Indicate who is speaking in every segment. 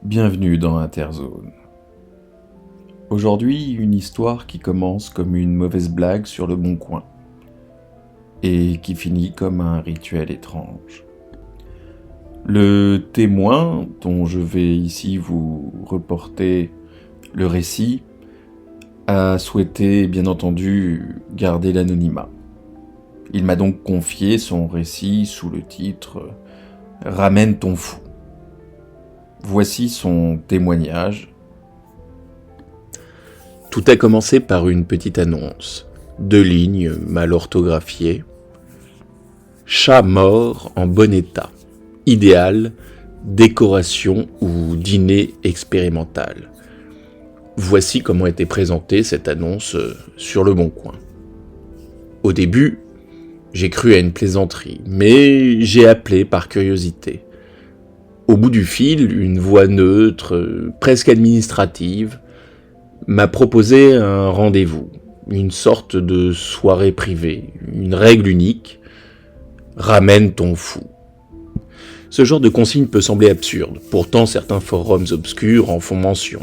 Speaker 1: Bienvenue dans Interzone. Aujourd'hui, une histoire qui commence comme une mauvaise blague sur le bon coin et qui finit comme un rituel étrange. Le témoin, dont je vais ici vous reporter le récit, a souhaité bien entendu garder l'anonymat. Il m'a donc confié son récit sous le titre « Ramène ton fou ». Voici son témoignage. Tout a commencé par une petite annonce, 2 lignes mal orthographiées. Chat mort en bon état, idéal, décoration ou dîner expérimental. Voici comment était présentée cette annonce sur Le Bon Coin. Au début, j'ai cru à une plaisanterie, mais j'ai appelé par curiosité. Au bout du fil, une voix neutre, presque administrative, m'a proposé un rendez-vous, une sorte de soirée privée, une règle unique, ramène ton fou. Ce genre de consigne peut sembler absurde, pourtant certains forums obscurs en font mention.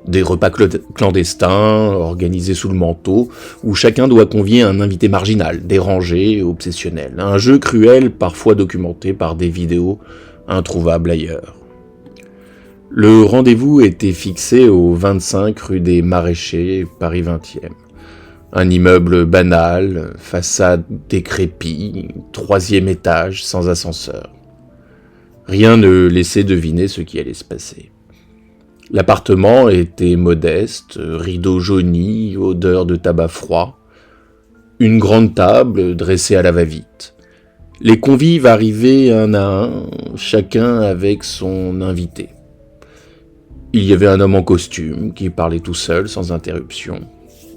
Speaker 1: Des repas clandestins, organisés sous le manteau, où chacun doit convier un invité marginal, dérangé, obsessionnel. Un jeu cruel, parfois documenté par des vidéos introuvable ailleurs. Le rendez-vous était fixé au 25 rue des Maraîchers, Paris 20e. Un immeuble banal, façade décrépie, 3e étage, sans ascenseur. Rien ne laissait deviner ce qui allait se passer. L'appartement était modeste, rideaux jaunis, odeur de tabac froid. Une grande table dressée à la va-vite. Les convives arrivaient un à un, chacun avec son invité. Il y avait un homme en costume qui parlait tout seul, sans interruption.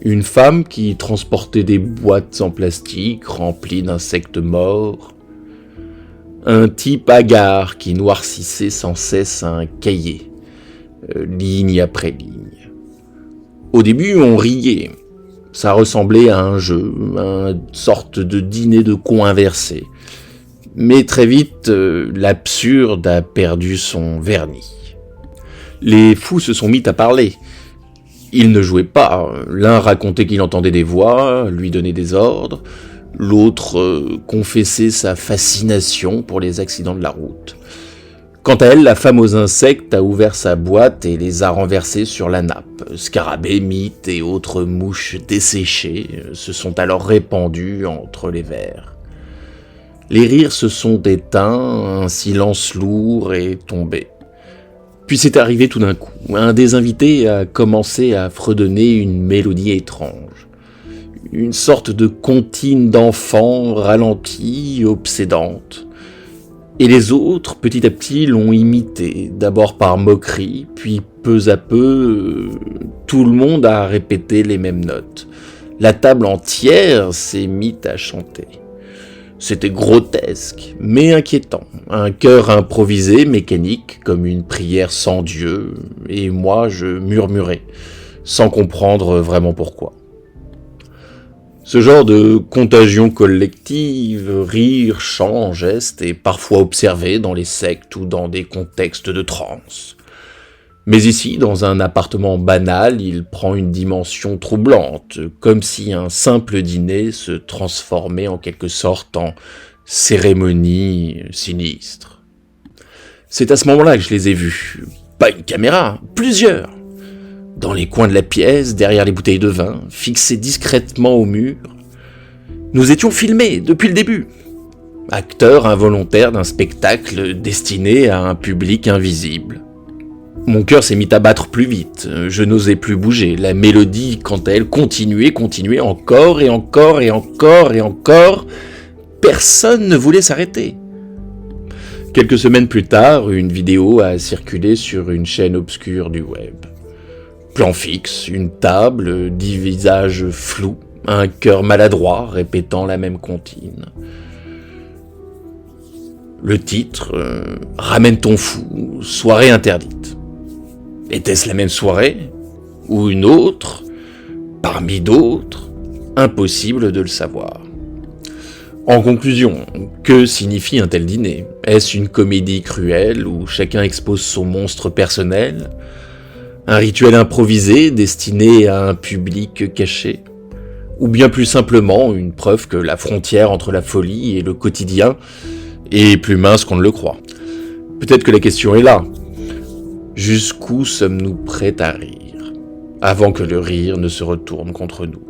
Speaker 1: Une femme qui transportait des boîtes en plastique remplies d'insectes morts. Un type hagard qui noircissait sans cesse un cahier, ligne après ligne. Au début, on riait. Ça ressemblait à un jeu, à une sorte de dîner de cons inversé. Mais très vite, l'absurde a perdu son vernis. Les fous se sont mis à parler. Ils ne jouaient pas. L'un racontait qu'il entendait des voix, lui donnait des ordres. L'autre confessait sa fascination pour les accidents de la route. Quant à elle, la femme aux insectes a ouvert sa boîte et les a renversés sur la nappe. Scarabées, mites et autres mouches desséchées se sont alors répandues entre les verres. Les rires se sont éteints, un silence lourd est tombé. Puis c'est arrivé tout d'un coup. Un des invités a commencé à fredonner une mélodie étrange. Une sorte de comptine d'enfant ralentie, obsédante. Et les autres, petit à petit, l'ont imité, d'abord par moquerie, puis peu à peu, tout le monde a répété les mêmes notes. La table entière s'est mise à chanter. C'était grotesque, mais inquiétant. Un chœur improvisé, mécanique, comme une prière sans Dieu, et moi je murmurais, sans comprendre vraiment pourquoi. Ce genre de contagion collective, rire, chant, geste, est parfois observé dans les sectes ou dans des contextes de transe. Mais ici, dans un appartement banal, il prend une dimension troublante, comme si un simple dîner se transformait en quelque sorte en cérémonie sinistre. C'est à ce moment-là que je les ai vus. Pas une caméra, plusieurs. Dans les coins de la pièce, derrière les bouteilles de vin, fixées discrètement au mur. Nous étions filmés depuis le début. Acteurs involontaires d'un spectacle destiné à un public invisible. Mon cœur s'est mis à battre plus vite, je n'osais plus bouger. La mélodie, quant à elle, continuait encore et encore et encore et encore. Personne ne voulait s'arrêter. Quelques semaines plus tard, une vidéo a circulé sur une chaîne obscure du web. Plan fixe, une table, 10 visages flous, un cœur maladroit répétant la même comptine. Le titre, Ramène ton fou, soirée interdite. Était-ce la même soirée? Ou une autre? Parmi d'autres? Impossible de le savoir. En conclusion, que signifie un tel dîner? Est-ce une comédie cruelle où chacun expose son monstre personnel? Un rituel improvisé destiné à un public caché? Ou bien plus simplement une preuve que la frontière entre la folie et le quotidien est plus mince qu'on ne le croit? Peut-être que la question est là. Jusqu'où sommes-nous prêts à rire, avant que le rire ne se retourne contre nous?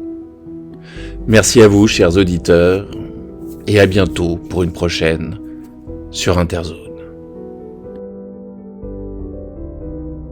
Speaker 1: Merci à vous, chers auditeurs, et à bientôt pour une prochaine sur Interzone.